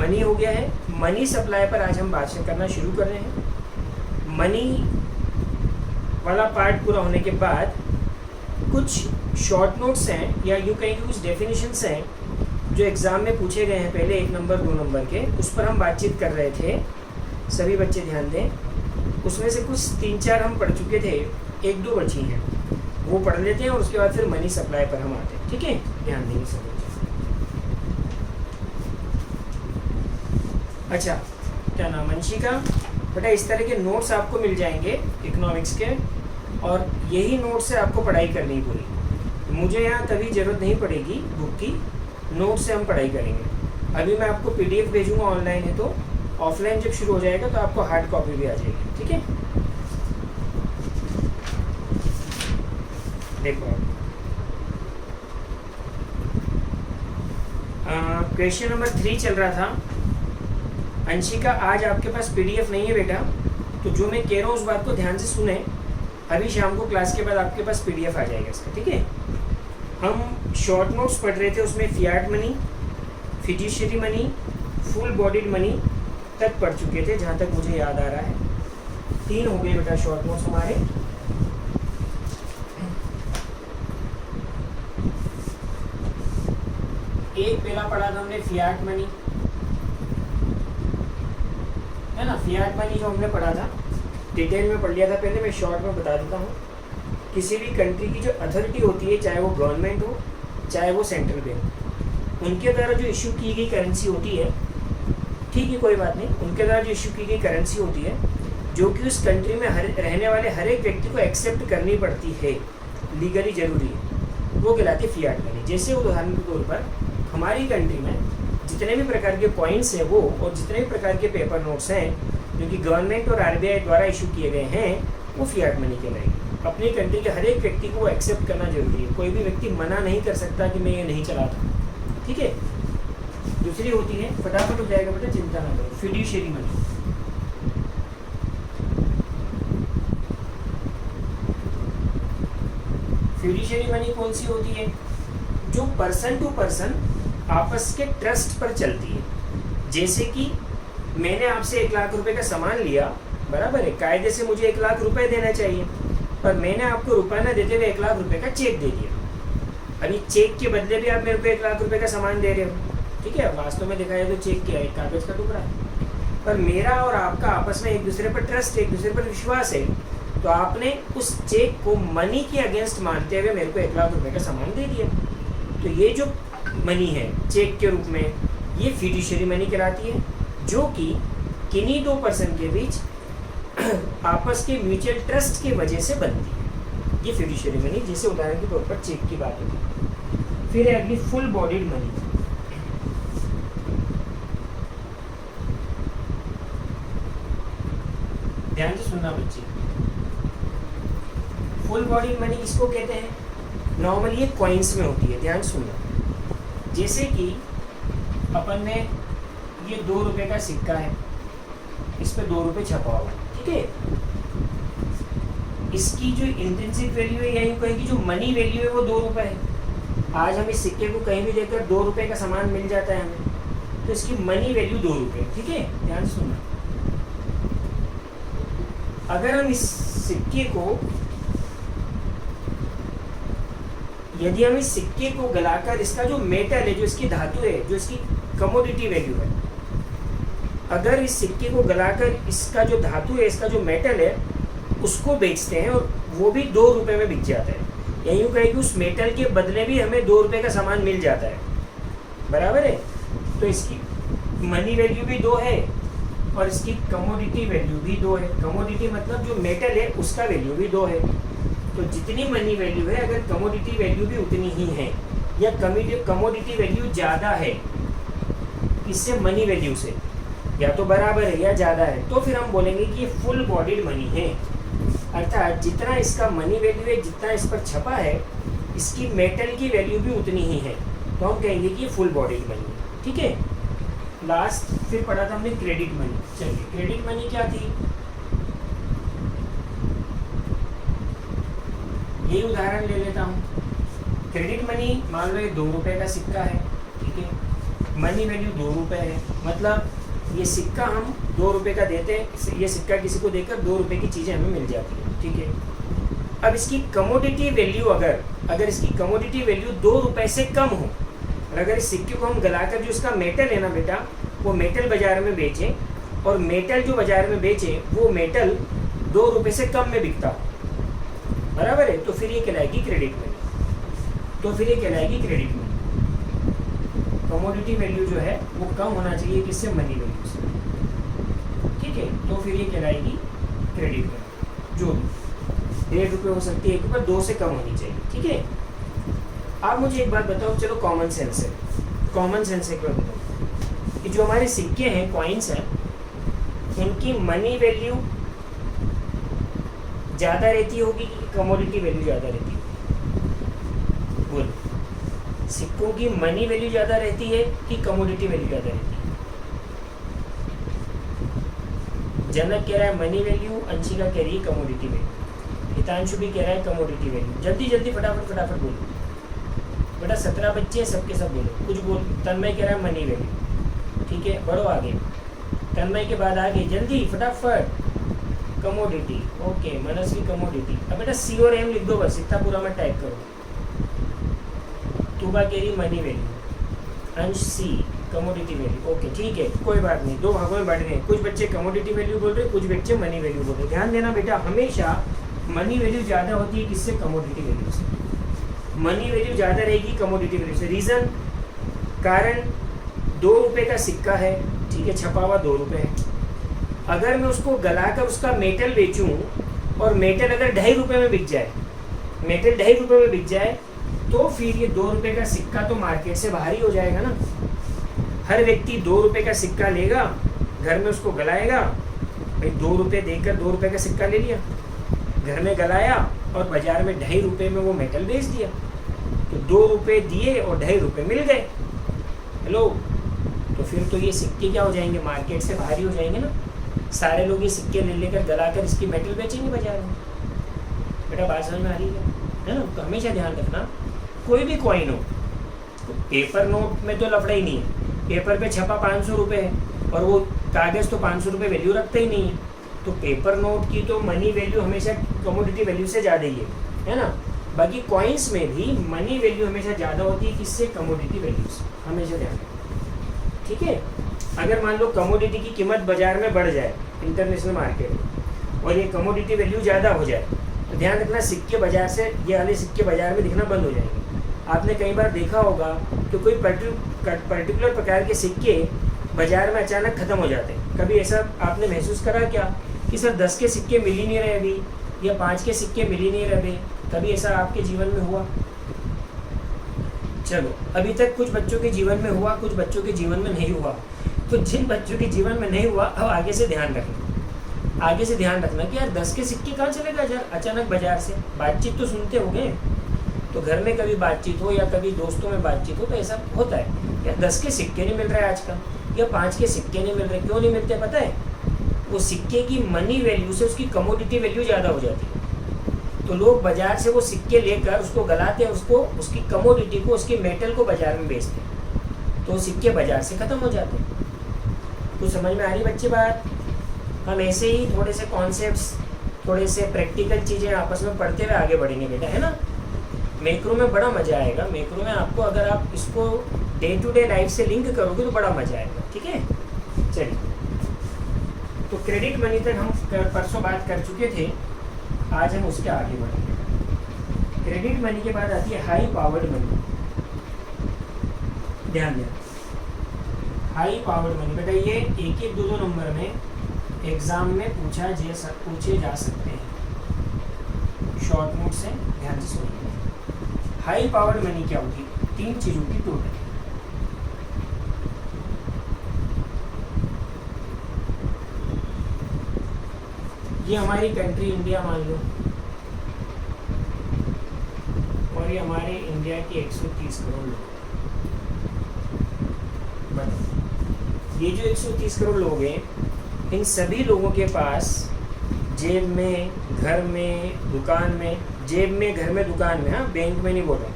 Money हो गया है। मनी सप्लाई पर आज हम बात करना शुरू कर रहे हैं। मनी वाला पार्ट पूरा होने के बाद कुछ शॉर्ट नोट्स हैं या यूँ कहेंगे कुछ डेफिनेशंस हैं जो एग्ज़ाम में पूछे गए हैं पहले 1 नंबर 2 नंबर के, उस पर हम बातचीत कर रहे थे। सभी बच्चे ध्यान दें। उसमें से कुछ 3-4 हम पढ़ चुके थे, 1-2 बची हैं, वो पढ़ लेते हैं और उसके बाद फिर मनी सप्लाई पर हम आते हैं। ठीक है, ध्यान देंगे सब। अच्छा, क्या नाम अंशिका बेटा, इस तरह के नोट्स आपको मिल जाएंगे इकोनॉमिक्स के, और यही नोट से आपको पढ़ाई करनी है पूरी। मुझे यहाँ कभी ज़रूरत नहीं पड़ेगी बुक की, नोट से हम पढ़ाई करेंगे। अभी मैं आपको पीडीएफ भेजूँगा, ऑनलाइन है तो। ऑफलाइन जब शुरू हो जाएगा तो आपको हार्ड कॉपी भी आ जाएगी। ठीक है, देखो क्वेश्चन नंबर 3 चल रहा था। अंशिका, आज आपके पास पीडीएफ नहीं है बेटा, तो जो मैं कह रहा हूँ उस बात को ध्यान से सुने। अभी शाम को क्लास के बाद आपके पास पीडीएफ आ जाएगा इसका। ठीक है, हम शॉर्ट नोट्स पढ़ रहे थे, उसमें Fiat money, fiduciary money, full bodied money तक पढ़ चुके थे जहाँ तक मुझे याद आ रहा है। 3 हो गए बेटा शॉर्ट नोट्स हमारे। एक पहला पढ़ा था हमने फियाट मनी, है ना। फियाट मनी जो हमने पढ़ा था डिटेल में पढ़ लिया था पहले, मैं शॉर्ट में बता देता हूँ। किसी भी कंट्री की जो अथॉरिटी होती है, चाहे वो गवर्नमेंट हो चाहे वो सेंट्रल बैंक, उनके द्वारा जो इशू की गई करेंसी होती है, ठीक है कोई बात नहीं, उनके द्वारा जो इशू की गई करेंसी होती है जो कि उस कंट्री में रहने वाले हर एक व्यक्ति को एक्सेप्ट करनी पड़ती है, लीगली जरूरी है, वो कहलाती है फियाट मनी। जैसे उदाहरण के तौर पर हमारी कंट्री में जितने भी प्रकार के कॉइन्स हैं वो, और जितने भी प्रकार के पेपर नोट्स हैं जो कि गवर्नमेंट और आरबीआई द्वारा इशू किए गए हैं, वो फियाट मनी कहलाएगी। अपनी कंट्री के हर एक व्यक्ति को एक्सेप्ट करना जरूरी है, कोई भी व्यक्ति मना नहीं कर सकता कि मैं ये नहीं चलाता। ठीक है, दूसरी होती है, फटाफट हो जाएगा बेटा, चिंता ना करो, फिड्यूशियरी मनी। फिड्यूशियरी मनी कौन सी होती है? जो पर्सन टू पर्सन आपस के ट्रस्ट पर चलती है। जैसे कि मैंने आपसे 1 लाख रुपए का सामान लिया, बराबर है, कायदे से मुझे 1 लाख रुपए देना चाहिए, पर मैंने आपको रुपया ना देते हुए 1 लाख रुपए का चेक दे दिया। अभी चेक के बदले भी आप मेरे को 1 लाख रुपए का सामान दे रहे हो, ठीक है, वास्तव में देखा जाए तो चेक क्या है, कागज का टुकड़ा है। पर मेरा और आपका आपस में एक दूसरे पर ट्रस्ट है, एक दूसरे पर विश्वास है, तो आपने उस चेक को मनी के अगेंस्ट मानते हुए मेरे को 1 लाख रुपए का सामान दे दिया। तो ये जो मनी है चेक के रूप में, ये फिड्यूशियरी मनी कहलाती है, जो कि किन्हीं 2 पर्सन के बीच आपस के म्यूचुअल ट्रस्ट की वजह से बनती है, ये फिड्यूशियरी मनी। जैसे उदाहरण के तौर पर चेक की बात होगी। फिर है अगली फुल बॉडीड मनी। ध्यान से सुनना बच्चे, फुल बॉडीड मनी किसको कहते हैं? नॉर्मली ये कॉइन्स में होती है, ध्यान सुनना। जैसे कि अपन ने ये 2 रुपए का सिक्का है, इस पे 2 रुपए छपा हुआ है, ठीक है। इसकी जो इंट्रिंसिक वैल्यू है, यही कहेगी जो मनी वैल्यू है वो 2 रुपए है। आज हम इस सिक्के को कहीं भी देकर 2 रुपए का सामान मिल जाता है हमें, तो इसकी मनी वैल्यू 2 रुपए, ठीक है, ध्यान से सुनना। अगर हम इस सिक्के को, यदि हम इस सिक्के को गलाकर इसका जो मेटल है, जो इसकी धातु है, जो इसकी कमोडिटी वैल्यू है, अगर इस सिक्के को गलाकर इसका जो धातु है, इसका जो मेटल है, उसको बेचते हैं और वो भी 2 रुपए में बिक जाता है, या यूँ कहें कि उस मेटल के बदले भी हमें 2 रुपए का सामान मिल जाता है, बराबर है। तो इसकी मनी वैल्यू भी 2 है और इसकी कमोडिटी वैल्यू भी 2 है। कमोडिटी मतलब जो मेटल है उसका वैल्यू भी 2 है। तो जितनी मनी वैल्यू है, अगर कमोडिटी वैल्यू भी उतनी ही है या कमोडिटी वैल्यू ज़्यादा है इससे मनी वैल्यू से, या तो बराबर है या ज़्यादा है, तो फिर हम बोलेंगे कि ये फुल बॉडीड मनी है। अर्थात जितना इसका मनी वैल्यू है, जितना इस पर छपा है, इसकी मेटल की वैल्यू भी उतनी ही है, तो हम कहेंगे कि ये फुल बॉडीड मनी है, ठीक है। लास्ट फिर पढ़ा था हमने क्रेडिट मनी। चलिए, क्रेडिट मनी क्या थी? ये उदाहरण ले लेता हूँ। क्रेडिट मनी मान लो ये 2 रुपए का सिक्का है, ठीक है, मनी वैल्यू 2 रुपये है, मतलब ये सिक्का हम 2 रुपये का देते हैं, ये सिक्का किसी को देकर 2 रुपये की चीज़ें हमें मिल जाती है, ठीक है। अब इसकी कमोडिटी वैल्यू अगर इसकी कमोडिटी वैल्यू 2 रुपये से कम हो, और अगर इस सिक्के को हम गलाकर जो इसका मेटल है ना बेटा, वो मेटल बाजार में बेचें, और मेटल जो बाजार में बेचे वो मेटल 2 रुपये से कम में बिकता हो, बराबर है, तो फिर ये कहलाएगी क्रेडिट मनी। कमोडिटी वैल्यू जो है वो कम होना चाहिए किससे, मनी वैल्यू से, ठीक है, तो फिर ये कहलाएगी क्रेडिट मनी। जो 1.5 रुपये हो सकती है एक रुपये, 2 से कम होनी चाहिए, ठीक है। आप मुझे एक बात बताओ, चलो कॉमन सेंस एक बात बताओ कि जो हमारे सिक्के हैं, कॉइन्स हैं, उनकी मनी वैल्यू ज़्यादा रहती होगी कि कमोडिटी वैल्यू ज़्यादा रहती होगी? बोलो, सिक्कों की मनी वैल्यू ज़्यादा रहती है कि कमोडिटी वैल्यू ज़्यादा रहती है? जनक कह रहा है मनी वैल्यू, अंशिका कह रही है कमोडिटी वैल्यू, हितांशु भी कह रहा है कमोडिटी वैल्यू। जल्दी जल्दी फटाफट बोलो बेटा, 17 बच्चे हैं, सबके सब बोलो, कुछ बोल। तन्मय कह रहा है मनी वैल्यू, ठीक है, बढ़ो आगे। तन्मय के बाद आगे जल्दी फटाफट, कमोडिटी, ओके, मनस्वी कमोडिटी। अब बेटा सी और एम लिख दो बस, इतना पूरा मैं टाइप करूँ। तूबा कह रही मनी वैल्यू, अंश सी कमोडिटी वैल्यू, ओके ठीक है, कोई बात नहीं, 2 भागों में बढ़ गए। कुछ बच्चे कमोडिटी वैल्यू बोल रहे, कुछ बच्चे मनी वैल्यू बोल रहे। ध्यान देना बेटा, हमेशा मनी वैल्यू ज़्यादा होती है किससे, कमोडिटी वैल्यू से। मनी वैल्यू ज़्यादा रहेगी कमोडिटी वैल्यू से। रीज़न, कारण 2 रुपये का सिक्का है, ठीक है, छपा हुआ 2 रुपये है। अगर मैं उसको गलाकर उसका मेटल बेचूं और मेटल अगर 2.5 रुपये में बिक जाए, मेटल 2.5 रुपये में बिक जाए, तो फिर ये 2 रुपये का सिक्का तो मार्केट से बाहर ही हो जाएगा ना। हर व्यक्ति 2 रुपये का सिक्का लेगा, घर में उसको गलाएगा, भाई 2 रुपये देकर 2 रुपये का सिक्का ले लिया, घर में गलाया और बाजार में 2.5 रुपये में वो मेटल बेच दिया, तो 2 रुपये दिए और 2.5 रुपये मिल गए। हेलो, तो फिर तो ये सिक्के क्या हो जाएंगे, मार्केट से बाहर ही हो जाएंगे ना। सारे लोग ये सिक्के ले लेकर गलाकर इसकी मेटल बेचेंगे बाजार में। बेटा बात समझ में आ रही है ना? तो हमेशा ध्यान रखना, कोई भी कॉइन हो, तो पेपर नोट में तो लफड़ा ही नहीं है। पेपर पे छपा 500 रुपये है और वो कागज़ तो 500 रुपये वैल्यू रखता ही नहीं है, तो पेपर नोट की तो मनी वैल्यू हमेशा कमोडिटी वैल्यू से ज़्यादा ही है ना। बाकी कॉइन्स में भी मनी वैल्यू हमेशा ज़्यादा होती है किससे, कमोडिटी वैल्यू से, हमेशा ध्यान रखना, ठीक है। अगर मान लो कमोडिटी की कीमत बाजार में बढ़ जाए इंटरनेशनल मार्केट में, और ये कमोडिटी वैल्यू ज़्यादा हो जाए, तो ध्यान रखना सिक्के बाजार से, ये वाले सिक्के बाजार में दिखना बंद हो जाएंगे। आपने कई बार देखा होगा कि कोई पर्टिकुलर प्रकार के सिक्के बाजार में अचानक ख़त्म हो जाते हैं। कभी ऐसा आपने महसूस करा क्या कि सर 10 के सिक्के मिल ही नहीं रहे अभी, या 5 के सिक्के मिल ही नहीं रहे अभी? कभी ऐसा आपके जीवन में हुआ? चलो, अभी तक कुछ बच्चों के जीवन में हुआ, कुछ बच्चों के जीवन में नहीं हुआ। तो जिन बच्चों के जीवन में नहीं हुआ, अब आगे से ध्यान रखना कि यार 10 के सिक्के कहाँ चले गए अचानक बाजार से। बातचीत तो सुनते हो गए, तो घर में कभी बातचीत हो या कभी दोस्तों में बातचीत हो, तो ऐसा होता है यार 10 के सिक्के नहीं मिल रहे आजकल, या 5 के सिक्के नहीं मिल रहे। क्यों नहीं मिलते पता है? वो सिक्के की मनी वैल्यू से उसकी कमोडिटी वैल्यू ज़्यादा हो जाती है, तो लोग बाजार से वो सिक्के लेकर उसको गलाते हैं, उसको उसकी कमोडिटी को, उसके मेटल को बाजार में बेचते हैं, तो सिक्के बाजार से ख़त्म हो जाते हैं। तो समझ में आ रही बच्चे बात? हम ऐसे ही थोड़े से कॉन्सेप्ट्स, थोड़े से प्रैक्टिकल चीज़ें आपस में पढ़ते हुए आगे बढ़ेंगे बेटा, है ना। मैक्रो में बड़ा मज़ा आएगा। मैक्रो में आपको, अगर आप इसको डे टू डे लाइफ से लिंक करोगे तो बड़ा मज़ा आएगा, ठीक है। चलिए, तो क्रेडिट मनी तक हम परसों बात कर चुके थे, आज हम उसके आगे बढ़ेंगे। क्रेडिट मनी के बाद आती है हाई पावर्ड मनी। ध्यान दें, हाई पावर्ड मनी बेटा, ये 1-1, 2-2 नंबर में एग्ज़ाम में पूछे जा सकते हैं शॉर्ट नोट से। ध्यान से सुनिए, हाई पावर्ड मनी क्या होगी? 3 चीज़ों की टोटल। ये हमारी कंट्री इंडिया मान लो, और ये हमारे इंडिया के 130 करोड़ लोग। ये जो 130 करोड़ लोग हैं, इन सभी लोगों के पास जेब में, घर में, दुकान में, जेब में, घर में, दुकान में, हाँ, बैंक में नहीं बोल रहा,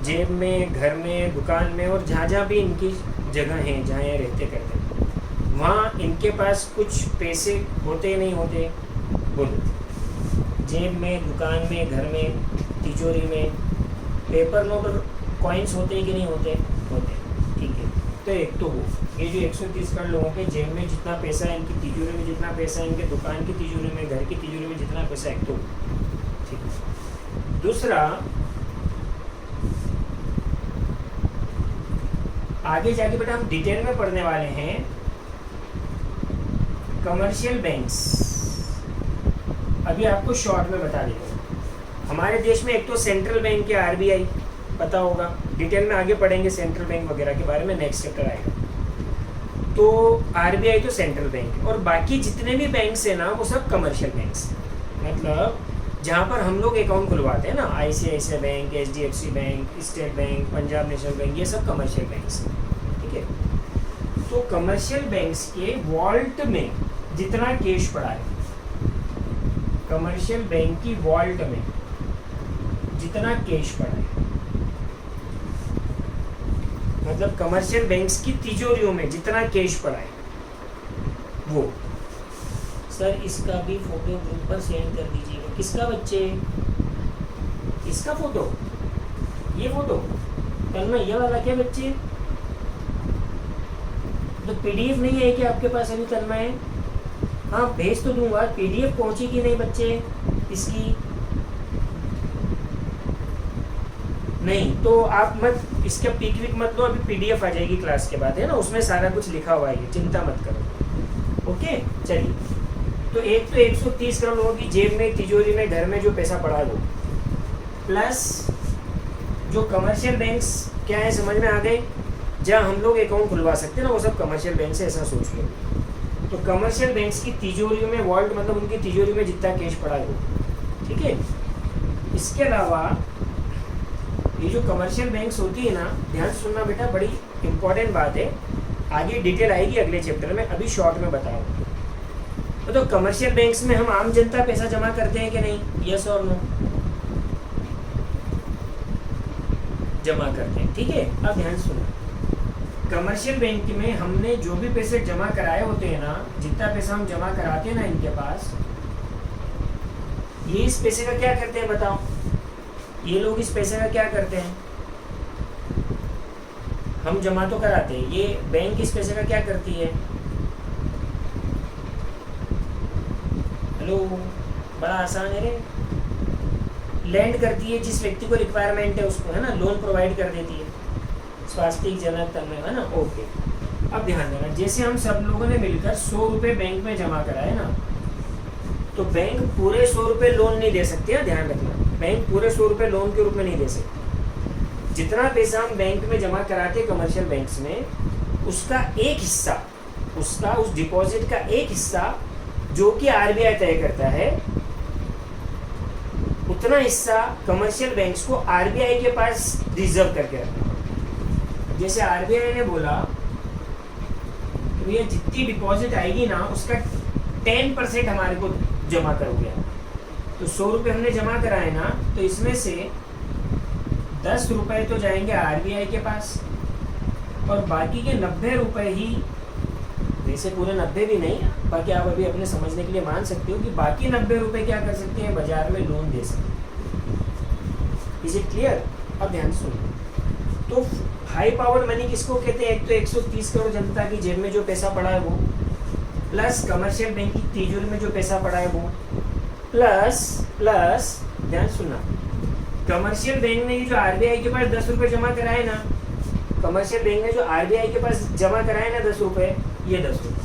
जेब में, घर में, दुकान में और जहाँ जहाँ भी इनकी जगह है, जहाँ ये रहते करते हैं, वहाँ इनके पास कुछ पैसे होते नहीं होते? बोलो। जेब में, दुकान में, घर में, तिजोरी में पेपर नोट और कॉइन्स होते हैं कि नहीं होते? होते। ठीक है, तो एक तो हो ये जो 130 करोड़ लोगों के जेब में जितना पैसा है, इनकी तिजोरी में जितना पैसा है, इनके दुकान की तिजोरी में, घर की तिजोरी में जितना पैसा है, एक तो ठीक है। दूसरा, आगे जाके बेटा हम डिटेल में पढ़ने वाले हैं कमर्शियल बैंक्स। अभी आपको शॉर्ट में बता देता हूँ। हमारे देश में एक तो सेंट्रल बैंक है आरबीआई, पता होगा। डिटेल में आगे पढ़ेंगे सेंट्रल बैंक वगैरह के बारे में, नेक्स्ट चैप्टर आएगा। तो आरबीआई तो सेंट्रल बैंक है, और बाकी जितने भी बैंक्स है ना वो सब कमर्शियल बैंक्स हैं। मतलब जहाँ पर हम लोग अकाउंट खुलवाते हैं ना, ICICI bank, HDFC bank, state bank, Punjab national bank, ये सब कमर्शियल बैंक्स हैं। ठीक है, तो कमर्शियल बैंक्स के वॉल्ट में जितना कैश पड़ा है, कमर्शियल बैंक की वॉल्ट में जितना कैश पड़ा है, मतलब कमर्शियल बैंक्स की तिजोरियों में जितना कैश पड़ा है वो। सर इसका भी फोटो ग्रुप पर सेंड कर दीजिएगा। किसका बच्चे? इसका फोटो, ये फोटो करना, ये वाला क्या बच्चे? तो पीडीएफ नहीं है क्या आपके पास अभी करना है? हाँ भेज तो दूंगा, पीडीएफ पहुंची कि नहीं बच्चे इसकी? नहीं तो आप मत इसका पिक विक मत लो, अभी पीडीएफ आ जाएगी क्लास के बाद, है ना, उसमें सारा कुछ लिखा हुआ है, चिंता मत करो। ओके चलिए, तो एक तो 130 करोड़ लोगों की जेब में, तिजोरी में, घर में जो पैसा पड़ा है वो, प्लस जो कमर्शियल बैंक्स क्या है समझ में आ गए, जहाँ हम लोग अकाउंट खुलवा सकते हैं ना, वो सब कमर्शियल बैंक से, ऐसा सोच लो। तो कमर्शियल बैंक्स की तिजोरियों में वॉल्ट, मतलब उनकी तिजोरी में जितना कैश पड़ा है वो। ठीक है, इसके अलावा ये जो कमर्शियल बैंक्स होती है ना, ध्यान सुनना बेटा, बड़ी इंपॉर्टेंट बात है, आगे डिटेल आएगी अगले चैप्टर में, अभी शॉर्ट में बताओ। तो कमर्शियल बैंक्स में हम आम जनता पैसा जमा करते हैं कि नहीं? यस और नो? जमा करते हैं। ठीक है, अब ध्यान सुनो, कमर्शियल बैंक में हमने जो भी पैसे जमा कराए होते हैं ना, जितना पैसा हम जमा कराते हैं ना इनके पास, ये इस पैसे का क्या करते हैं बताओ? ये लोग इस पैसे का क्या करते हैं? हम जमा तो कराते हैं, ये बैंक इस पैसे का क्या करती है? हेलो, बड़ा आसान है रे, लैंड करती है, जिस व्यक्ति को रिक्वायरमेंट है उसको, है ना, लोन प्रोवाइड कर देती है, स्वास्थ्य जनक तन्मय, है ना। ओके, अब ध्यान देना, जैसे हम सब लोगों ने मिलकर 100 रुपये बैंक में जमा कराए ना, तो बैंक पूरे 100 रुपये लोन नहीं दे सकती है, ध्यान रखना, बैंक पूरे 100 रुपये लोन के रूप में नहीं दे सकती। जितना पैसा हम बैंक में जमा कराते कमर्शियल बैंक्स में, उसका एक हिस्सा, उसका उस डिपॉजिट का एक हिस्सा जो कि आरबीआई तय करता है, उतना हिस्सा कमर्शियल बैंक्स को आरबीआई के पास रिजर्व करके रखना। जैसे आरबीआई ने बोला तो ये जितनी डिपॉजिट आएगी ना, उसका 10% हमारे को जमा करोगे। तो 100 रुपये हमने जमा कराए ना, तो इसमें से 10 रुपये तो जाएंगे आरबीआई के पास, और बाकी के 90 रुपये ही, वैसे पूरे 90 भी नहीं, बाकी आप अभी अपने समझने के लिए मान सकते हो कि बाकी 90 रुपये क्या कर सकते हैं? बाजार में लोन दे सकते हैं। Is it clear? अब ध्यान सुनो, तो हाई पावर मनी किसको कहते हैं? एक तो 130 करोड़ जनता की जेब में जो पैसा पड़ा है वो, प्लस कमर्शियल बैंक की तिजोरी में जो पैसा पड़ा है वो, प्लस ध्यान सुनना, कमर्शियल बैंक ने जो आरबीआई के पास 10 रुपये जमा कराए ना, कमर्शियल बैंक ने जो आरबीआई के पास जमा कराए ना 10 रुपये, ये 10 रुपये,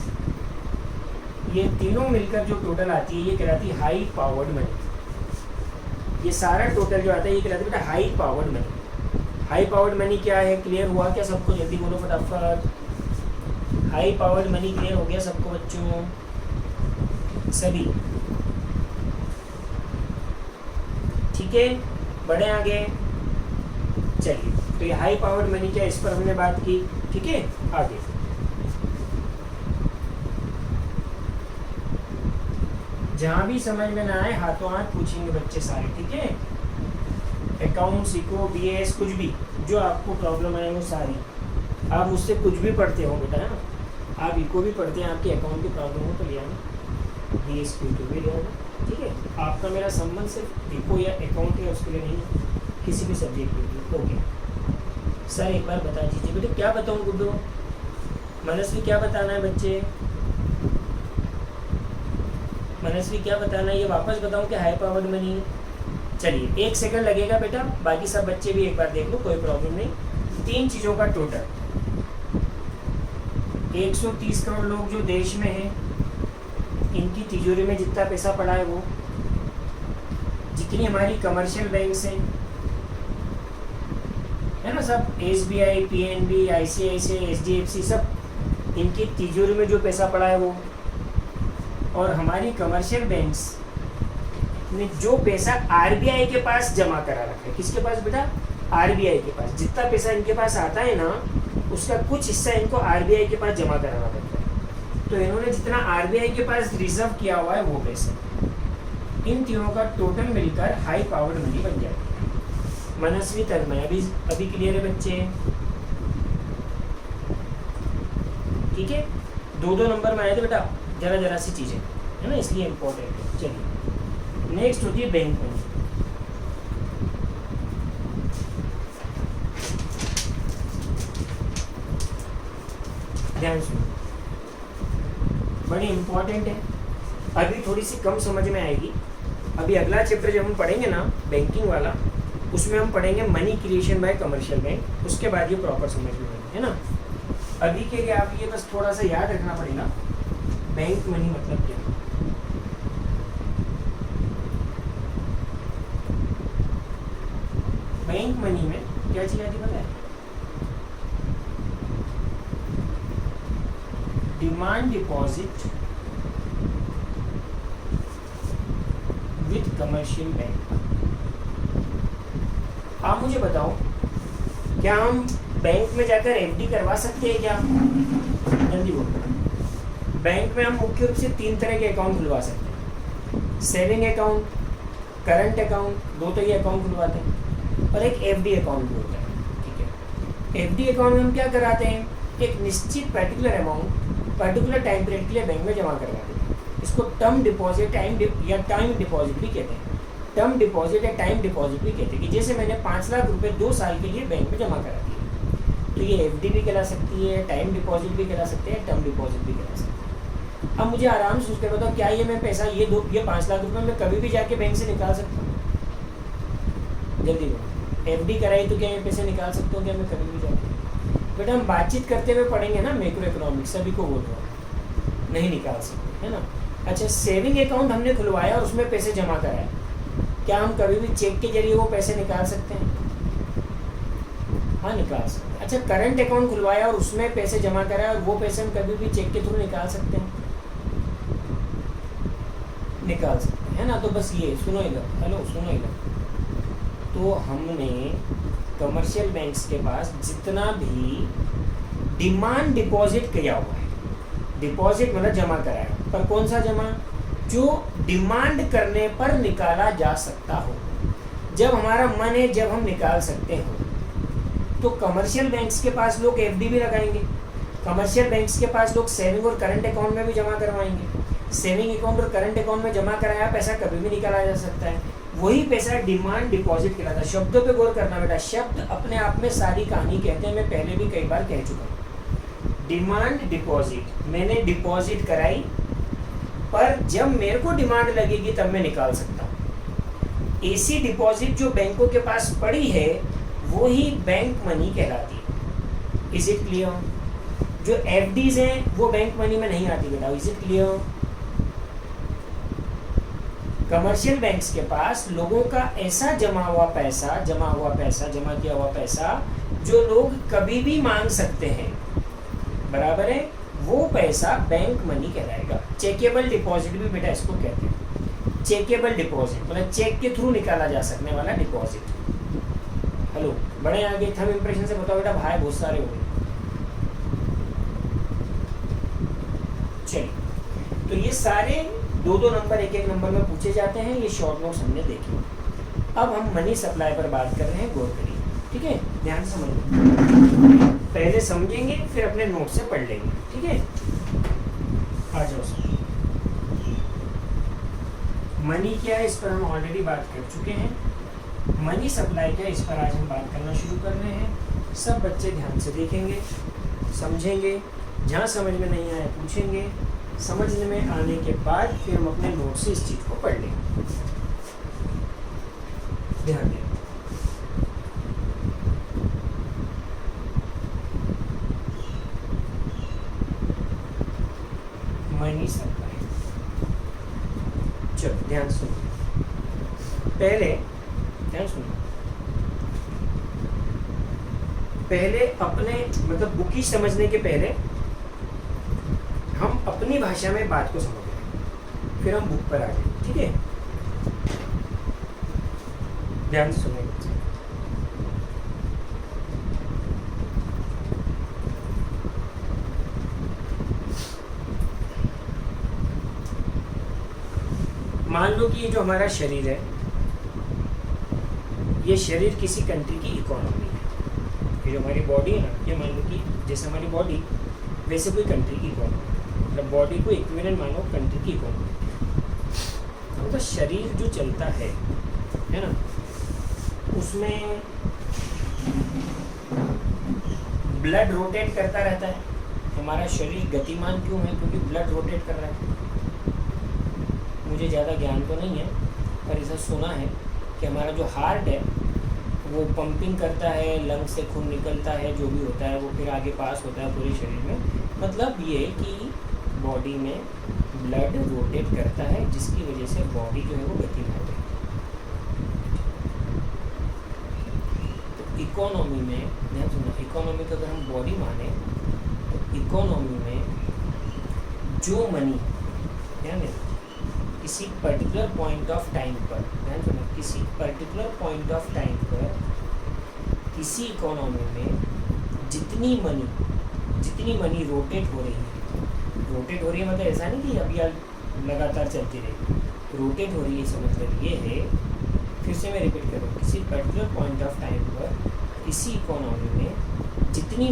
ये तीनों मिलकर जो टोटल आती है, ये कहलाती है हाई पावर्ड मनी। ये सारा टोटल जो आता है ये कहलाता है बेटा high powered money. High powered money क्या है? क्लियर हुआ क्या सबको? जल्दी बोलो फटाफट। हाई पावर्ड मनी क्लियर हो गया सबको बच्चों? सभी ठीक है, बढ़े आगे। चलिए, तो ये हाई पावर्ड मनी क्या, इस पर हमने बात की। ठीक है, आगे जहां भी समझ में ना आए हाथों हाथ पूछेंगे बच्चे सारे। ठीक है, अकाउंट सीखो, BAS कुछ भी जो आपको प्रॉब्लम आए वो सारी आप उससे कुछ भी पढ़ते हो बेटा, है ना। आप इको भी पढ़ते हैं, आपकी अकाउंट की प्रॉब्लम हो तो लिया ना, BS Q2 भी लिया ना, ठीक है। आपका मेरा संबंध सिर्फ इको या अकाउंट या उसके लिए नहीं है, किसी भी सब्जेक्ट के लिए। ओके सर एक बार बता दीजिए बेटे, क्या बताऊँ गुड्डू, मनस्वी क्या बताना है बच्चे, मनस्वी क्या बताना है, ये वापस बताऊँ कि हाई पावर्ड मनी। चलिए 1 सेकंड लगेगा बेटा, बाकी सब बच्चे भी एक बार देख लो, कोई प्रॉब्लम नहीं। 3 चीज़ों का टोटल 130 करोड़ लोग जो देश में हैं, इनकी तिजोरी में जितना पैसा पड़ा है वो, जितनी हमारी कमर्शियल बैंक्स हैं, है ना, सब SBI, PNB, ICICI, HDFC, सब इनकी तिजोरी में जो पैसा पड़ा है वो, और हमारी कमर्शियल बैंक्स ने जो पैसा RBI के पास जमा करा रखा है, किसके पास बेटा, RBI के पास। जितना पैसा इनके पास आता है ना, उसका कुछ हिस्सा इनको RBI के पास जमा कराना पड़ता है। तो इन्होंने जितना RBI के पास रिजर्व किया हुआ है वो पैसे, इन तीनों का टोटल मिलकर हाई पावर्ड मनी बन जाती है। मनस्वी तन्मय अभी क्लियर है बच्चे, ठीक है। 2-2 नंबर में आए थे बेटा, जरा सी चीजें है ना, इसलिए इम्पोर्टेंट है। चलिए नेक्स्ट होती है बैंक मनी। ध्यान सुनो, बड़ी इंपॉर्टेंट है, अभी थोड़ी सी कम समझ में आएगी। अभी अगला चैप्टर जब हम पढ़ेंगे ना बैंकिंग वाला, उसमें हम पढ़ेंगे money creation bye commercial bank, उसके बाद ये प्रॉपर समझ में आएगी, है ना। अभी के लिए आप ये बस थोड़ा सा याद रखना पड़ेगा, बैंक मनी मतलब क्या। बैंक मनी में क्या चीज आती पता है, demand deposit with commercial bank. आप मुझे बताओ, क्या हम बैंक में जाकर FD करवा सकते हैं क्या, जल्दी बोलो। बैंक में हम मुख्य रूप से 3 तरह के अकाउंट खुलवा सकते हैं, सेविंग अकाउंट, करंट अकाउंट, 2 तो ये अकाउंट खुलवाते हैं, और एक FD अकाउंट होता है, ठीक है। FD अकाउंट में हम क्या कराते हैं, एक निश्चित particular amount particular time period के लिए बैंक में जमा करवाते हैं। इसको टर्म डिपॉजिट टाइम डिपॉजिट भी कहते हैं, टर्म डिपॉजिट या टाइम डिपॉजिट भी कहते हैं, कि जैसे मैंने 5 लाख रुपए 2 साल के लिए बैंक में जमा करा दिए, तो ये FD भी कहला सकती है, टाइम डिपॉजिट भी कहला सकते हैं, टर्म डिपॉजिट भी कहला सकते हैं। अब मुझे आराम से उसके बताओ, क्या ये मैं पैसा ये 5 लाख रुपए मैं कभी भी जाके बैंक से निकाल सकता हूँ, जल्दी बोलो। FD कराई तो क्या ये पैसे निकाल सकता हूँ क्या मैं कभी भी जाके, बेटा हम बातचीत करते हुए पढ़ेंगे ना, मैक्रो इकोनॉमिक्स सभी को बोल रहा हूँ, नहीं निकाल सकते, है ना। अच्छा सेविंग अकाउंट हमने खुलवाया और उसमें पैसे जमा कराए, क्या हम कभी भी चेक के जरिए वो पैसे निकाल सकते हैं, हाँ निकाल सकते हैं। अच्छा करंट अकाउंट खुलवाया और उसमें पैसे जमा कराए और वो पैसे हम कभी भी चेक के थ्रू निकाल सकते हैं, निकाल सकते हैं, है ना। तो बस ये सुनो इधर, हेलो सुनो इधर, तो हमने कमर्शियल बैंक्स के पास जितना भी डिमांड डिपॉजिट किया हुआ है, डिपॉजिट मतलब जमा कराया, पर कौन सा जमा, जो डिमांड करने पर निकाला जा सकता हो, जब हमारा मन है जब हम निकाल सकते हो। तो कमर्शियल बैंक्स के पास लोग FD भी लगाएंगे, कमर्शियल बैंक्स के पास लोग सेविंग और करंट अकाउंट में भी जमा करवाएंगे। सेविंग अकाउंट और करंट अकाउंट में जमा कराया पैसा कभी भी निकाला जा सकता है, वही पैसा डिमांड डिपॉजिट कहलाता है। शब्दों पे गौर करना बेटा, शब्द अपने आप में सारी कहानी कहते हैं, मैं पहले भी कई बार कह चुका हूँ। डिमांड डिपॉजिट, मैंने डिपॉजिट कराई, पर जब मेरे को डिमांड लगेगी तब मैं निकाल सकता हूँ। ऐसी डिपॉजिट जो बैंकों के पास पड़ी है वो ही बैंक मनी कहलाती है। Is it clear? जो FDs हैं वो बैंक मनी में नहीं आती बेटा, is it clear? Commercial banks के पास लोगों का ऐसा जमा किया हुआ पैसा जो लोग कभी भी मांग सकते हैं, बराबर है, वो पैसा बैंक मनी कहलाएगा। चेकेबल डिपॉजिट भी बेटा इसको कहते हैं, चेकेबल डिपॉजिट मतलब चेक के थ्रू निकाला जा सकने वाला डिपॉजिट। हेलो, बड़े आगे थंब इंप्रेशन से बताओ बेटा, भाई बहुत सारे हो गए। चलिए, तो ये सारे 2-2 नंबर 1-1 नंबर में पूछे जाते हैं, ये शॉर्ट नोट्स हमने देखे। अब हम मनी सप्लाई पर बात कर रहे हैं, गौर करिए, ठीक है, ध्यान से समझिए, पहले समझेंगे फिर अपने नोट से पढ़ लेंगे, ठीक है। आ जाओ सर, मनी क्या है इस पर हम ऑलरेडी बात कर चुके हैं। मनी सप्लाई क्या है इस पर आज हम बात करना शुरू कर रहे हैं। सब बच्चे ध्यान से देखेंगे, समझेंगे, जहाँ समझ में नहीं आया पूछेंगे, समझने में आने के बाद फिर हम अपने नोट से इस चीज़ को पढ़ लेंगे। ध्यान दें, मनी सप्लाई, चलो ध्यान सुनो, पहले ध्यान सुनो, पहले अपने मतलब बुक ही समझने के पहले हम अपनी भाषा में बात को समझ लें, फिर हम बुक पर आ जाए, ठीक है। ध्यान से सुनें बच्चे, मान लो कि ये जो हमारा शरीर है, ये शरीर किसी कंट्री की इकोनॉमी है। ये जो हमारी बॉडी है ना, ये मान लो कि जैसे हमारी बॉडी वैसे कोई कंट्री की इकोनॉमी, मतलब बॉडी को इक्विवेलेंट मानो कंट्री की इकोनॉमी। तो शरीर जो चलता है ना, उसमें ब्लड रोटेट करता रहता है। हमारा शरीर गतिमान क्यों है? क्योंकि ब्लड रोटेट कर रहा है। मुझे ज़्यादा ज्ञान तो नहीं है, पर ऐसा सुना है कि हमारा जो हार्ट है वो पंपिंग करता है, लंग से खून निकलता है, जो भी होता है वो फिर आगे पास होता है पूरे शरीर में। मतलब ये कि बॉडी में ब्लड रोटेट करता है, जिसकी वजह से बॉडी जो है वो गतिमान है। तो इकोनॉमी में ध्यान सुनो, इकोनॉमी को अगर हम बॉडी माने तो इकोनॉमी में जो मनी, ध्यान देना, किसी पर्टिकुलर पॉइंट ऑफ टाइम पर, ध्यान सुनो, किसी पर्टिकुलर पॉइंट ऑफ टाइम पर किसी इकोनॉमी में जितनी मनी रोटेट हो रही है, रोटेट हो रही है मतलब ऐसा नहीं कि अभी लगातार चलती रही, रोटेट हो रही है, इसका मतलब ये है, फिर से मैं रिपीट कर रहा हूँ, किसी पर्टिकुलर पॉइंट ऑफ टाइम पर किसी इकोनॉमी में जितनी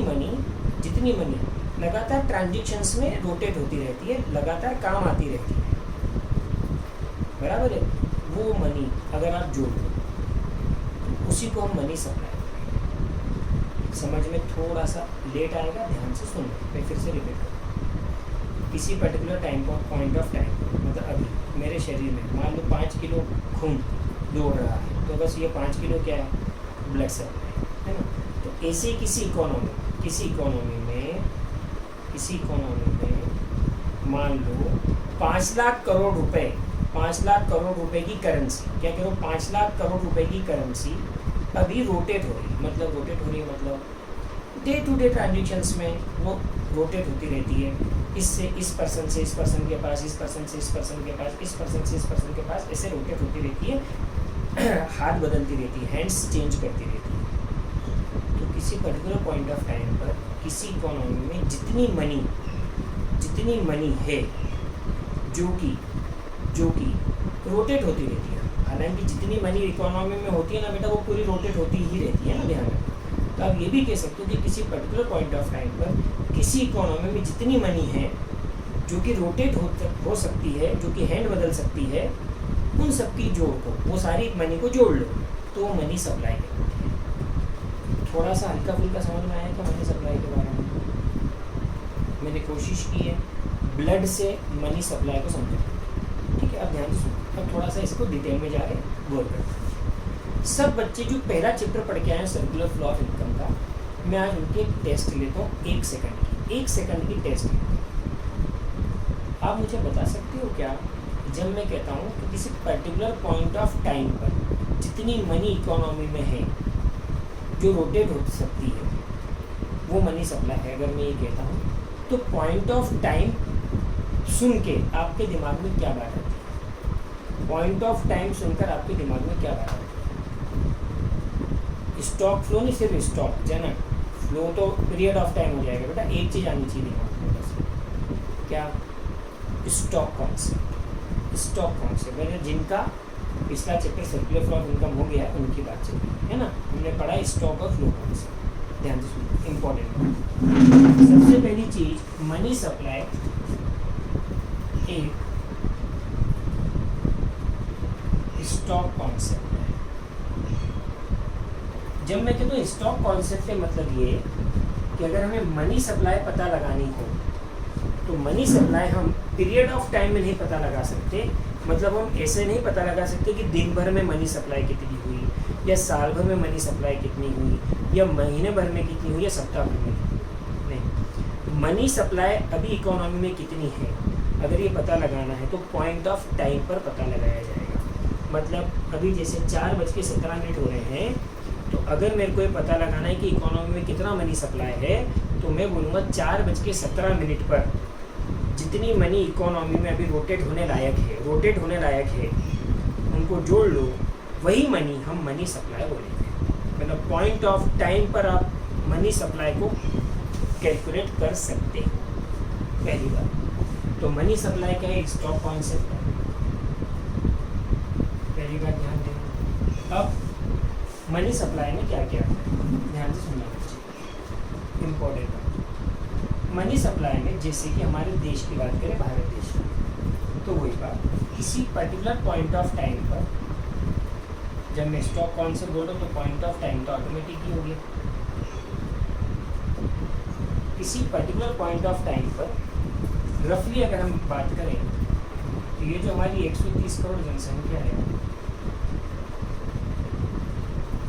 मनी लगातार ट्रांजेक्शन्स में रोटेट होती रहती है, लगातार काम आती रहती है, बराबर है। वो मनी अगर आप जोड़ दो तो उसी को हम मनी सप्लाई करेंगे। समझ में थोड़ा सा लेट आएगा, ध्यान से सुन, मैं फिर से रिपीट करूँ। किसी पर्टिकुलर पॉइंट ऑफ टाइम, मतलब अभी मेरे शरीर में मान लो 5 किलो खून दौड़ रहा है, तो बस ये 5 किलो क्या है? ब्लड सप्लाई है ना। तो ऐसे किसी इकोनॉमी में मान लो 5 लाख करोड़ रुपए की करेंसी, क्या करो, 5 लाख करोड़ रुपए की करेंसी अभी रोटेट हो रही है। मतलब डे टू डे ट्रांजेक्शन्स में वो रोटेट होती रहती है, इससे इस पर्सन से इस पर्सन के पास, इस पर्सन से इस पर्सन के पास, इस पर्सन से इस पर्सन के पास, ऐसे रोटेट होती रहती है, हाथ बदलती रहती है, हैंड्स चेंज करती रहती है। तो किसी पर्टिकुलर पॉइंट ऑफ टाइम पर किसी इकोनॉमी में जितनी मनी है जो कि रोटेट होती रहती है, हालांकि जितनी मनी इकोनॉमी में होती है ना बेटा, वो पूरी रोटेट होती ही रहती है ना, ध्यान रखना। तो आप ये भी कह सकते हो कि किसी पर्टिकुलर पॉइंट ऑफ टाइम पर किसी इकोनॉमी में जितनी मनी है जो कि रोटेट हो सकती है, जो कि हैंड बदल सकती है, उन सब की जोड़ को, वो सारी मनी को जोड़ लो तो वो मनी सप्लाई कहलाती है। थोड़ा सा हल्का फुल्का समझ में आया क्या मनी सप्लाई के बारे में? मैंने कोशिश की है ब्लड से मनी सप्लाई को समझने, ठीक है। अब ध्यान से सुनो, अब थोड़ा सा इसको डिटेल में जाके गौर करते। सब बच्चे जो पहला चैप्टर पढ़ के आए हैं सर्कुलर फ्लो ऑफ इनकम का, मैं आज उनके टेस्ट लेता हूँ 1 सेकंड की टेस्ट। आप मुझे बता सकते हो क्या, जब मैं कहता हूँ कि किसी पर्टिकुलर पॉइंट ऑफ टाइम पर जितनी मनी इकोनॉमी में है जो रोटेट हो सकती है, वो मनी सप्लाई है, अगर मैं ये कहता हूँ, तो पॉइंट ऑफ टाइम सुन के आपके दिमाग में क्या बात आती है? पॉइंट ऑफ टाइम सुनकर आपके दिमाग में क्या बात आती है? स्टॉक फ्लो नहीं, सिर्फ स्टॉक जनरल फ्लो तो पीरियड ऑफ टाइम हो जाएगा बेटा। एक चीज़ आनी चाहिए दिमाग में बस, क्या? स्टॉक कॉन्सेप्ट, जिनका पिछला chapter circular flow of income हो गया, उनकी बात चल रही है ना। हमने पढ़ा स्टॉक ऑफ लो कॉन्सेप्ट, ध्यान से सुनिए, इम्पोर्टेंट। सबसे पहली चीज मनी सप्लाई एक स्टॉक कॉन्सेप्ट है। जब मैं कहता हूँ स्टॉक कॉन्सेप्ट का मतलब ये कि अगर हमें मनी सप्लाई पता लगानी हो तो मनी सप्लाई हम पीरियड ऑफ टाइम में नहीं पता लगा सकते। मतलब हम ऐसे नहीं पता लगा सकते कि दिन भर में मनी सप्लाई कितनी हुई, या साल भर में मनी सप्लाई कितनी हुई, या महीने भर में कितनी हुई, या सप्ताह भर में कितनी। नहीं, मनी सप्लाई अभी इकोनॉमी में कितनी है अगर ये पता लगाना है तो पॉइंट ऑफ टाइम पर पता लगाया जाएगा। मतलब अभी जैसे 4:17 हो रहे हैं, तो अगर मेरे को ये पता लगाना है कि इकोनॉमी में कितना मनी सप्लाई है तो मैं बोलूँगा 4:17 पर जितनी मनी इकोनॉमी में अभी रोटेट होने लायक है उनको जोड़ लो, वही मनी हम मनी सप्लाई बोलेंगे। मतलब पॉइंट ऑफ टाइम पर आप मनी सप्लाई को कैलकुलेट कर सकते हो, पहली बात। तो मनी सप्लाई का एक स्टॉक कॉन्सेप्ट है, पहली बात ध्यान देना। अब मनी सप्लाई में क्या क्या है ध्यान से सुनना चाहिए, इम्पोर्टेंट बात। मनी सप्लाई में जैसे कि हमारे देश की बात करें, भारत देश की, तो वही बात, किसी पर्टिकुलर पॉइंट ऑफ टाइम पर जब मैं स्टॉक कॉन्सेप्ट बोल रहा हूँ तो पॉइंट ऑफ टाइम तो ऑटोमेटिक ही हो गया। किसी पर्टिकुलर पॉइंट ऑफ टाइम पर रफली अगर हम बात करें तो ये जो हमारी 130 करोड़ जनसंख्या है,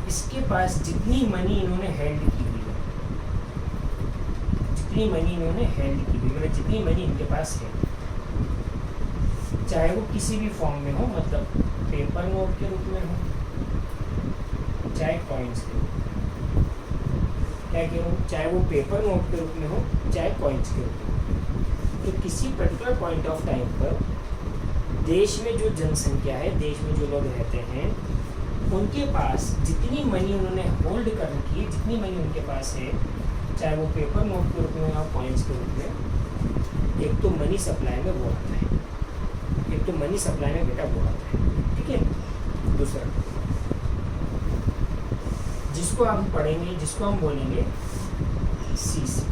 इसके पास जितनी मनी इन्होंने हेल्ड की हुई है, मतलब जितनी मनी इनके पास है, चाहे वो किसी भी फॉर्म में हो, मतलब पेपर नोट के रूप में हो, चाहे कॉइन्स के रूप में, क्या कह रहा हूँ, चाहे वो पेपर नोट के रूप में हो, चाहे कॉइन्स के रूप में। तो किसी पर्टिकुलर पॉइंट ऑफ टाइम पर देश में जो जनसंख्या है, देश में जो लोग रहते हैं, उनके पास जितनी मनी उन्होंने होल्ड कर रखी है, जितनी मनी उनके पास है, चाहे वो पेपर नोट के रूप में या कॉइन्स के रूप में, एक तो मनी सप्लाई में वो आता है, एक तो मनी सप्लाई में बेटा वो आता है, ठीक है। दूसरा जिसको हम पढ़ेंगे, जिसको हम बोलेंगे सीसी,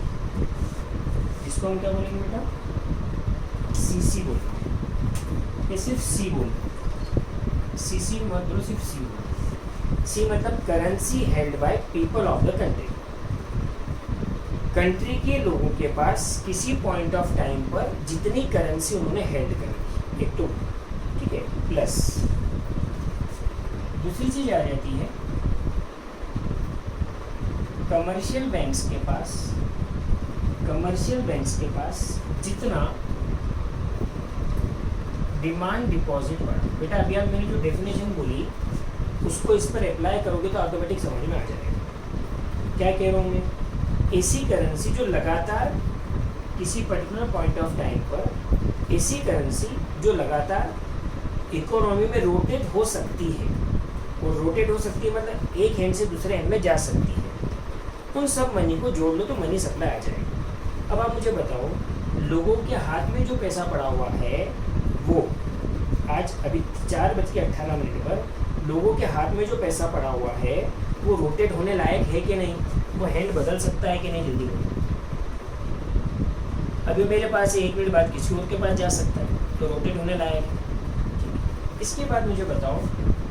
जिसको हम क्या बोलेंगे बेटा, सीसी बोलेंगे, ये सिर्फ सी बोलेंगे, सीसी मत बोलो, सिर्फ सी बोलो। सी मतलब currency held by people of the country. Country के लोगों के पास किसी पॉइंट ऑफ टाइम पर जितनी करेंसी उन्होंने हेल्ड कर रखी, एक तो ठीक है, प्लस दूसरी चीज आ जाती है कमर्शियल बैंक्स के पास जितना डिमांड डिपॉजिट बढ़ा। बेटा अभी आप मैंने जो डेफिनेशन बोली उसको इस पर अप्लाई करोगे तो ऑटोमेटिक समझ में आ जाएगा। क्या कह रहा हूँ मैं, ऐसी करेंसी जो लगातार किसी पर्टिकुलर पॉइंट ऑफ टाइम पर, ऐसी करेंसी जो लगातार इकोनॉमी में रोटेट हो सकती है, और रोटेट हो सकती है मतलब एक हैंड से दूसरे हैंड में जा सकती है, उन सब मनी को जोड़ लो तो मनी सप्लाई आ जाएगी। अब आप मुझे बताओ, लोगों के हाथ में जो पैसा पड़ा हुआ है वो आज अभी 4:18 पर लोगों के हाथ में जो पैसा पड़ा हुआ है वो रोटेट होने लायक है कि नहीं, वो हैंड बदल सकता है कि नहीं, जल्दी बोलो। अभी मेरे पास 1 मिनट बाद किसी और के पास जा सकता है, तो रोटेट होने लायक है। इसके बाद मुझे बताओ,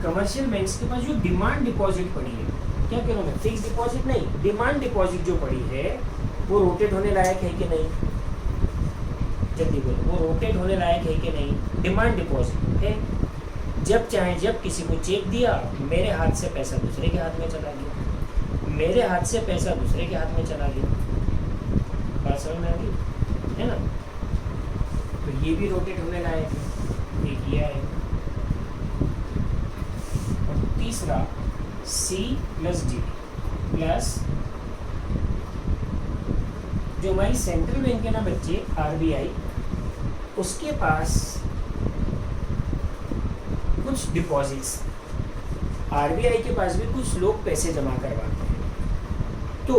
कमर्शियल बैंक्स के पास जो डिमांड डिपॉजिट पड़ी है, क्या कह रहा हूँ मैं, फिक्स डिपॉजिट नहीं, डिमांड डिपॉजिट जो पड़ी है वो रोटेट होने लायक है कि नहीं, जल्दी बोलो, वो रोटेट होने लायक है कि नहीं। डिमांड डिपॉजिट है, जब चाहे जब किसी को चेक दिया, मेरे हाथ से पैसा दूसरे के हाथ में चला गया, मेरे हाथ से पैसा दूसरे के हाथ में चला गया, बात समझ में आ गई है ना। तो ये भी रोटेट होने लायक है, एक ये है। और तीसरा C + D प्लस जो हमारी सेंट्रल बैंक है ना बच्चे, RBI, उसके पास कुछ डिपॉजिट्स, RBI के पास भी कुछ लोग पैसे जमा करवाते हैं। तो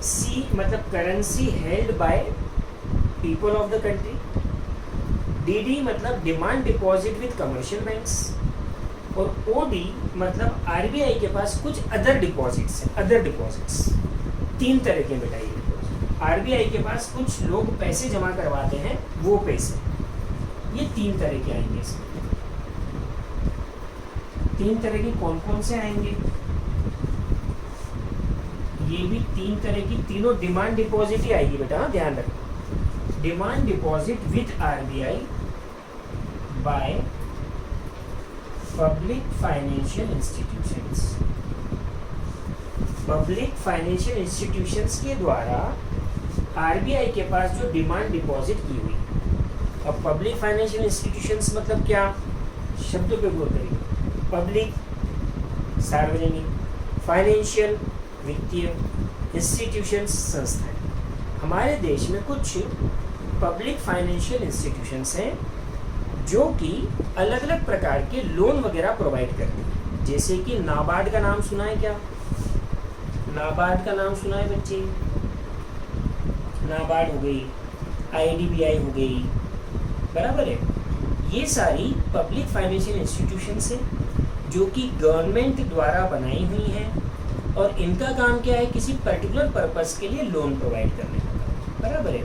C मतलब currency held by people of the country, DD मतलब demand deposit with commercial banks, और ओडी मतलब आरबीआई के पास कुछ अदर डिपॉजिट्स हैं, अदर डिपॉजिट्स। तीन तरह के बेटा ये डिपॉजिट, आरबीआई के पास कुछ लोग पैसे जमा करवाते हैं, वो पैसे, ये तीन तरह के आएंगे इसमें। तीन तरह के कौन कौन से आएंगे? ये भी तीन तरह की, तीनों डिमांड डिपॉजिट ही आएगी बेटा, हाँ ध्यान रखना। Demand deposit with RBI by public financial institutions. Public financial institutions के द्वारा आरबीआई के पास जो डिमांड डिपॉजिट की हुई। अब पब्लिक फाइनेंशियल इंस्टीट्यूशंस मतलब क्या? शब्दों पे गौर करिए। पब्लिक सार्वजनिक, फाइनेंशियल वित्तीय, इंस्टीट्यूशंस संस्थाएं। हमारे देश में कुछ पब्लिक फाइनेंशियल इंस्टीट्यूशंस हैं जो कि अलग अलग प्रकार के लोन वगैरह प्रोवाइड करते हैं। जैसे कि नाबार्ड का नाम सुना है क्या? नाबार्ड का नाम सुना है बच्चे? नाबार्ड हो गई, आईडीबीआई हो गई, बराबर है। ये सारी पब्लिक फाइनेंशियल इंस्टीट्यूशंस हैं जो कि गवर्नमेंट द्वारा बनाई हुई हैं और इनका काम क्या है? किसी पर्टिकुलर पर्पस के लिए लोन प्रोवाइड करने का काम, बराबर है।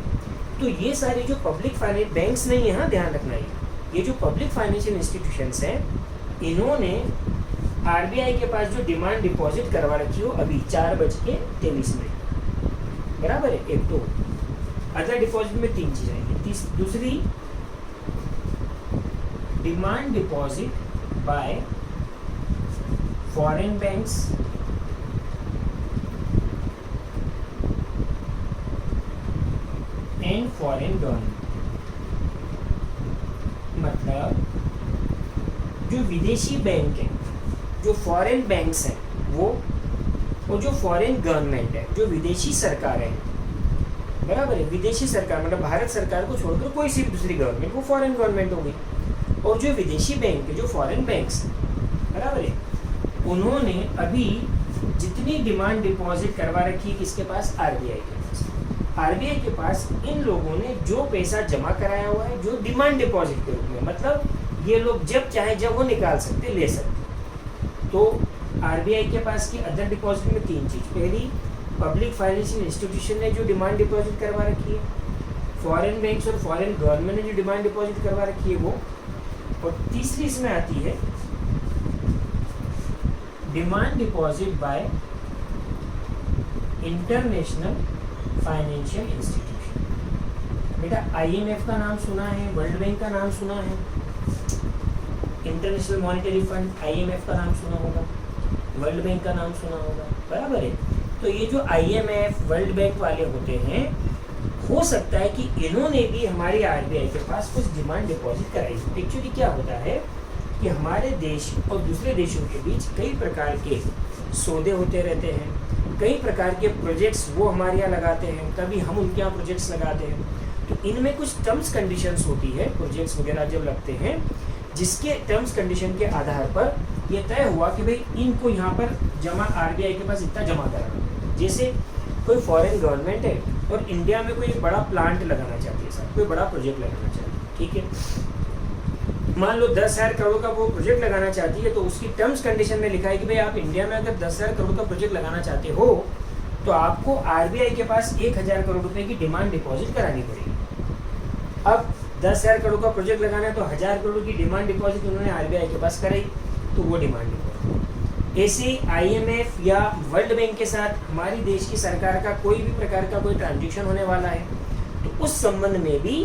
तो ये सारी जो पब्लिक फाइनेंस, बैंक्स नहीं है, हाँ ध्यान रखना, ये जो पब्लिक फाइनेंशियल इंस्टीट्यूशंस हैं, इन्होंने आरबीआई के पास जो डिमांड डिपॉजिट करवा रखी हो अभी 4:23, बराबर है। एक तो अदर डिपॉजिट में तीन चीज आएंगी। दूसरी demand deposit bye foreign banks and foreign government, मतलब जो विदेशी बैंक हैं, जो फॉरेन बैंक्स हैं वो, और जो फॉरेन गवर्नमेंट है, जो विदेशी सरकार है, बराबर है। विदेशी सरकार मतलब भारत सरकार को छोड़कर कोई सी भी दूसरी गवर्नमेंट, वो फॉरेन गवर्नमेंट हो गई। और जो विदेशी बैंक है, जो फॉरेन बैंक्स हैं, बराबर है, उन्होंने अभी जितनी डिमांड डिपॉजिट करवा रखी है किसके पास? आरबीआई के पास। आरबीआई के पास इन लोगों ने जो पैसा जमा कराया हुआ है, जो डिमांड डिपॉजिट के रूप में, मतलब ये लोग जब चाहे जब वो निकाल सकते, ले सकते। तो आरबीआई के पास की अदर डिपॉजिट में तीन चीज। पहली, पब्लिक फाइनेंशियल इंस्टीट्यूशन ने जो डिमांड डिपॉजिट करवा रखी है, फॉरेन बैंक्स और फॉरेन गवर्नमेंट ने जो डिमांड डिपॉजिट करवा रखी है वो, और तीसरी इसमें आती है demand deposit bye international financial institution. बेटा आईएमएफ का नाम सुना है, वर्ल्ड बैंक का नाम सुना है, इंटरनेशनल मॉनेटरी फंड आईएमएफ का नाम सुना होगा, वर्ल्ड बैंक का नाम सुना होगा, बराबर है। तो ये जो आईएमएफ वर्ल्ड बैंक वाले होते हैं, हो सकता है कि इन्होंने भी हमारी आरबीआई के पास कुछ डिमांड डिपॉजिट कराई। एक्चुअली क्या होता है कि हमारे देश और दूसरे देशों के बीच कई प्रकार के सौदे होते रहते हैं, कई प्रकार के प्रोजेक्ट्स वो हमारे यहाँ लगाते हैं, कभी हम उनके यहाँ प्रोजेक्ट्स लगाते हैं। तो इनमें कुछ टर्म्स कंडीशंस होती है, प्रोजेक्ट्स वगैरह जब लगते हैं, जिसके टर्म्स कंडीशन के आधार पर ये तय हुआ कि भाई इनको यहाँ पर जमा, आरबीआई के पास इतना जमा कराना। जैसे कोई फॉरेन गवर्नमेंट है और इंडिया में कोई एक बड़ा प्लांट लगाना चाहती है, सर कोई बड़ा प्रोजेक्ट लगाना चाहती है, ठीक है, मान लो 10,000 करोड़ का वो प्रोजेक्ट लगाना चाहती है। तो उसकी टर्म्स कंडीशन में लिखा है कि भाई आप इंडिया में अगर 10,000 करोड़ का प्रोजेक्ट लगाना चाहते हो तो आपको आरबीआई के पास 1,000 करोड़ रुपए की डिमांड डिपॉजिट करानी पड़ेगी। अब 10,000 करोड़ का प्रोजेक्ट लगाना है तो 1,000 करोड़ की डिमांड डिपॉजिट उन्होंने आरबीआई के पास कराई, तो वो डिमांड डिपॉजिट। ऐसे आईएमएफ या वर्ल्ड बैंक के साथ हमारी देश की सरकार का कोई भी प्रकार का कोई ट्रांजेक्शन होने वाला है तो उस संबंध में भी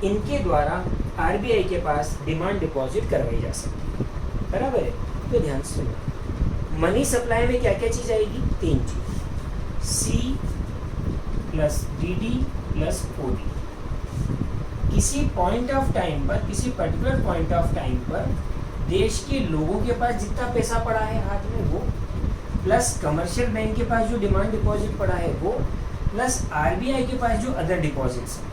इनके द्वारा आरबीआई के पास डिमांड डिपॉजिट करवाई जा सकती है, बराबर है। तो ध्यान से सुनो, मनी सप्लाई में क्या क्या चीज आएगी? तीन चीज, C plus DD plus OD. किसी पॉइंट ऑफ टाइम पर, किसी पर्टिकुलर पॉइंट ऑफ टाइम पर देश के लोगों के पास जितना पैसा पड़ा है हाथ में वो, प्लस कमर्शियल बैंक के पास जो डिमांड डिपॉजिट पड़ा है वो, प्लस आरबीआई के पास जो अदर डिपॉजिट्स हैं।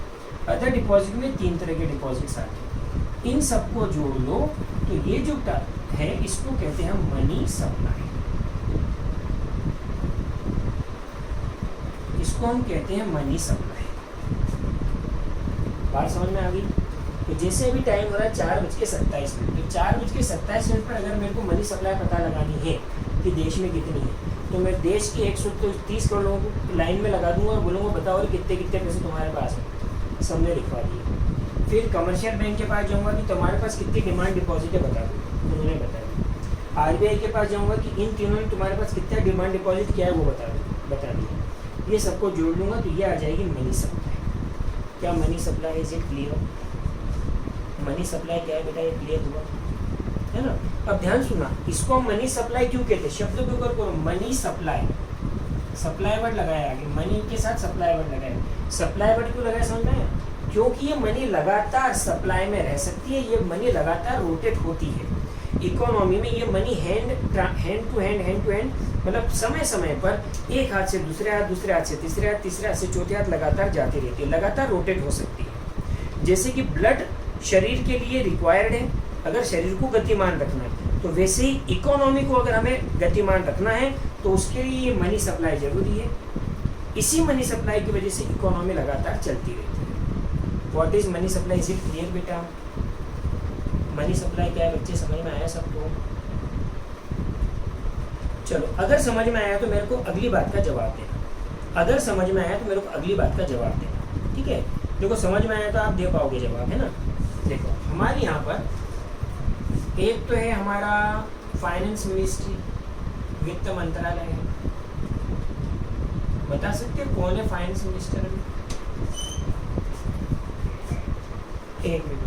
अदर डिपॉजिट में तीन तरह के डिपॉजिट्स आते हैं, इन सबको जोड़ लो तो ये जो है इसको कहते हैं मनी सप्लाई। इसको हम कहते हैं मनी सप्लाई। बात समझ में आ गई? तो जैसे अभी टाइम हो रहा है 4:27, तो 4:27 पर अगर मेरे को मनी सप्लाई पता लगानी है कि देश में कितनी है, तो मैं देश के 130 करोड़ लोगों को लाइन में लगा दूंगा और बोलूँगा बताओ कितने कितने पैसे तुम्हारे पास हैं, सबने लिखवा दिए। फिर कमर्शियल बैंक के पास जाऊँगा कि तुम्हारे पास कितनी डिमांड डिपॉजिट है बता दो, उन्होंने बता दिया। RBI के पास जाऊँगा कि इन तीनों ने तुम्हारे पास कितना डिमांड डिपॉजिट किया है वो बता दिया। ये सबको जोड़ लूँगा तो ये आ जाएगी मनी सप्लाई। क्या money supply is it clear? Money supply क्या है बेटा, ये क्लियर हुआ है ना? अब ध्यान सुना, इसको हम मनी सप्लाई क्यों कहते हैं, शब्द के ऊपर करो, मनी सप्लाई, सप्लाई वर्ड लगाया आगे, मनी के साथ सप्लाई वर्ड लगाया। सप्लाई वर्ड क्यों लगाया समझ में आया? क्योंकि ये मनी लगातार सप्लाई में रह सकती है, ये मनी लगातार रोटेट होती है। इकोनॉमी में ये मनी हैंड टू हैंड मतलब समय समय पर एक हाथ से दूसरे हाथ, दूसरे हाथ से तीसरे हाथ, तीसरे हाथ से चौथे हाथ लगातार जाती रहती है, लगातार रोटेट हो सकती है। जैसे कि ब्लड शरीर के लिए रिक्वायर्ड है अगर शरीर को गतिमान रखना है, तो वैसे ही इकोनॉमी को अगर हमें गतिमान रखना है तो उसके लिए ये मनी सप्लाई जरूरी है। इसी मनी सप्लाई की वजह से इकोनॉमी लगातार चलती रहती है। What is money supply, is it clear बेटा? मनी सप्लाई क्या है बच्चे, समझ में आया सबको? चलो, अगर समझ में आया तो मेरे को अगली बात का जवाब देना। अगर समझ में आया तो मेरे को अगली बात का जवाब देना, ठीक है? देखो समझ में आया तो आप दे पाओगे जवाब, है ना? देखो हमारे यहाँ पर एक तो है हमारा फाइनेंस मिनिस्ट्री, वित्त मंत्रालय है। बता सकते हो कौन है फाइनेंस मिनिस्टर अभी? एक मिनट,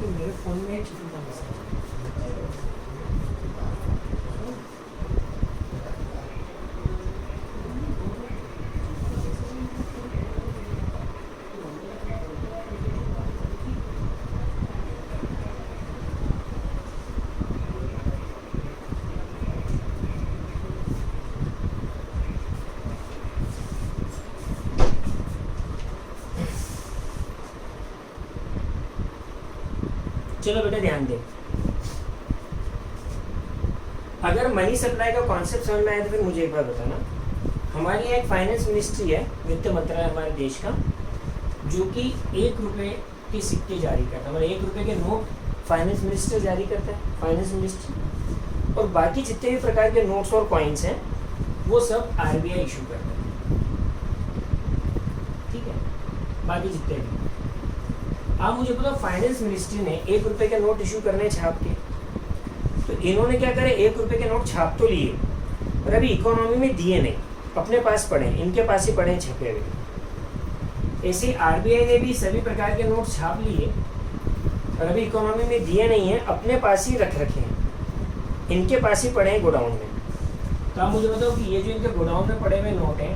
मेरे फोन में चलो बेटा ध्यान दे। अगर मनी सप्लाई का कॉन्सेप्ट समझ में आया तो फिर मुझे एक बार बताना। हमारे यहाँ एक फाइनेंस मिनिस्ट्री है, वित्त मंत्रालय हमारे देश का, जो कि 1 रुपये के सिक्के जारी करता है, मतलब 1 रुपये के नोट फाइनेंस मिनिस्टर जारी करता है, फाइनेंस मिनिस्ट्री। और बाकी जितने भी प्रकार के नोट्स और कॉइन्स हैं वो सब RBI इशू करता है, ठीक है? बाकी जितने भी। आप मुझे बताओ, फाइनेंस मिनिस्ट्री ने 1 रुपये के नोट इशू करने छाप के, तो इन्होंने क्या करे, 1 रुपये के नोट छाप तो लिए पर अभी इकोनॉमी में दिए नहीं, अपने पास पड़े, इनके पास ही पड़े छपे हुए। ऐसे RBI ने भी सभी प्रकार के नोट छाप लिए और अभी इकोनॉमी में दिए नहीं है, अपने पास ही रख रखे हैं, इनके पास ही पड़े हैं गोडाउन में। तो आप मुझे बताओ कि ये जो इनके गोडाउन में पड़े हुए नोट हैं,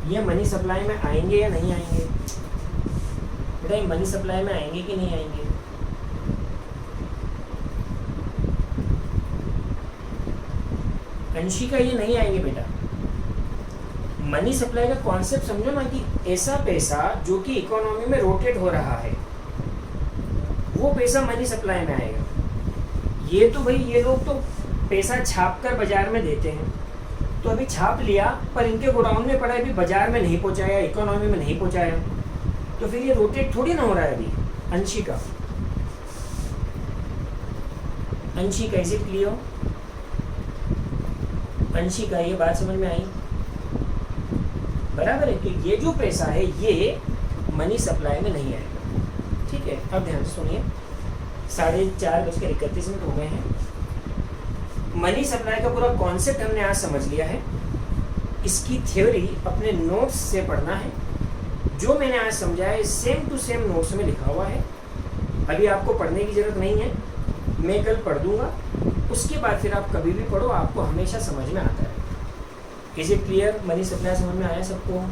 ये मनी सप्लाई में आएंगे या नहीं आएंगे? बेटा ये मनी सप्लाई में आएंगे कि नहीं आएंगे? अंशिका ये नहीं आएंगे बेटा। मनी सप्लाई का कॉन्सेप्ट समझो ना, कि ऐसा पैसा जो कि इकोनॉमी में रोटेट हो रहा है वो पैसा मनी सप्लाई में आएगा। ये तो भाई ये लोग तो पैसा छाप कर बाजार में देते हैं, तो अभी छाप लिया पर इनके गोडाउन में पड़ा है, अभी बाजार में नहीं पहुंचाया, इकोनॉमी में नहीं पहुंचाया, तो फिर ये रोटेट थोड़ी ना हो रहा है अभी। Anshika, Anshika is it clear? Anshika ये बात समझ में आई? बराबर है कि ये जो पैसा है ये मनी सप्लाई में नहीं आएगा, ठीक है? अब ध्यान से सुनिए, 4:31 हो गए हैं। मनी सप्लाई का पूरा कॉन्सेप्ट हमने आज समझ लिया है। इसकी थ्योरी अपने नोट्स से पढ़ना है। जो मैंने आज समझाया है सेम टू सेम नोट्स में लिखा हुआ है, अभी आपको पढ़ने की ज़रूरत नहीं है, मैं कल पढ़ दूंगा, उसके बाद फिर आप कभी भी पढ़ो, आपको हमेशा समझ में आता है। Is it clear? Money supply समझ में आया सबको?